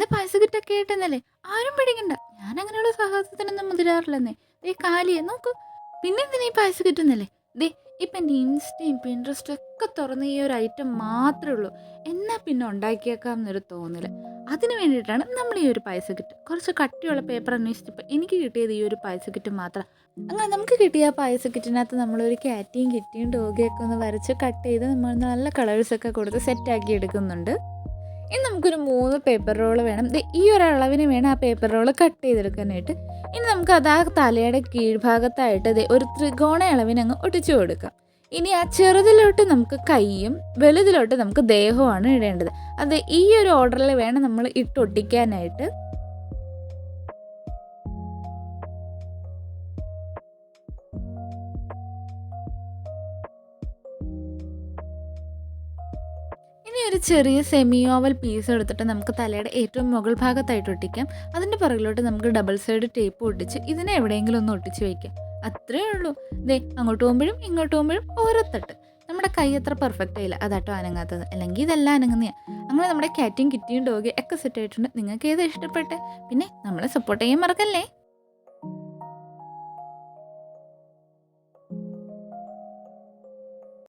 എന്താ പൈസ കിട്ടൊക്കെ ആയിട്ടെന്നല്ലേ? ആരും പേടിക്കണ്ട. ഞാൻ അങ്ങനെയുള്ള സാഹസത്തിനൊന്നും മുതിരാറില്ലെന്നേ. ദേ കാലിയെ നോക്കൂ. പിന്നെന്തിനാ ഈ പൈസ കിട്ടുന്നല്ലേ? ദേ ഇപ്പം എൻ്റെ ഇൻസ്റ്റയും പിൻട്രസ്റ്റും ഒക്കെ തുറന്ന് ഈ ഒരു ഐറ്റം മാത്രമേ ഉള്ളൂ. എന്നാ പിന്നെ ഉണ്ടാക്കിയേക്കാം എന്നൊരു തോന്നല്. അതിന് വേണ്ടിയിട്ടാണ് നമ്മൾ ഈ ഒരു പൈസ കിറ്റ്. കുറച്ച് കട്ടിയുള്ള പേപ്പർ അന്വേഷിച്ചപ്പോൾ എനിക്ക് കിട്ടിയത് ഈ ഒരു പൈസ കിറ്റ് മാത്രം. അങ്ങനെ നമുക്ക് കിട്ടിയ ആ പൈസ കിറ്റിനകത്ത് നമ്മളൊരു ക്യാറ്റിയും കിറ്റിയും ഡോഗിയൊക്കെ ഒന്ന് വരച്ച് കട്ട് ചെയ്ത് നമ്മൾ നല്ല കളേഴ്സൊക്കെ കൊടുത്ത് സെറ്റാക്കി എടുക്കുന്നുണ്ട്. ഇനി നമുക്കൊരു 3 പേപ്പർ റോള് വേണം. ദേ ഈ ഒരു അളവിന് വേണം ആ പേപ്പർ റോള് കട്ട് ചെയ്തെടുക്കാനായിട്ട്. ഇനി നമുക്ക് അത് ആ തലയുടെ കീഴ്ഭാഗത്തായിട്ട് ദേ ഒരു ത്രികോണ അളവിന് അങ്ങ് ഒട്ടിച്ചു കൊടുക്കാം. ഇനി ആ ചെറുതിലോട്ട് നമുക്ക് കൈയും വലുതിലോട്ട് നമുക്ക് ദേഹവുമാണ് ഇടേണ്ടത്. അത് ഈ ഒരു ഓർഡറിൽ വേണം നമ്മൾ ഇട്ടൊട്ടിക്കാനായിട്ട്. ഇനി ഒരു ചെറിയ സെമി ഓവൽ പീസ് എടുത്തിട്ട് നമുക്ക് തലയുടെ ഏറ്റവും മുകൾ ഭാഗത്തായിട്ട് ഒട്ടിക്കാം. അതിൻ്റെ പുറകിലോട്ട് നമുക്ക് ഡബിൾ സൈഡ് ടേപ്പ് ഒട്ടിച്ച് ഇതിനെ എവിടെയെങ്കിലും ഒന്ന് ഒട്ടിച്ച് വയ്ക്കാം. അത്രേ ഉള്ളൂ. ദേ അങ്ങോട്ട് പോകുമ്പോഴും ഇങ്ങോട്ട് പോകുമ്പോഴും ഓരോ തട്ട്. നമ്മുടെ കൈ അത്ര പെർഫെക്റ്റ് ആയില്ല, അതാട്ടോ അനങ്ങാത്തത്. അല്ലെങ്കിൽ ഇതെല്ലാം അനങ്ങുന്നതാണ്. അങ്ങനെ നമ്മുടെ ക്യാറ്റിയും കിറ്റിയും ഡോഗിയും ഒക്കെ സെറ്റ് ആയിട്ടുണ്ട്. നിങ്ങൾക്ക് ഏത് ഇഷ്ടപ്പെട്ടെ? പിന്നെ നമ്മളെ സപ്പോർട്ട് ചെയ്യാൻ മറക്കല്ലേ.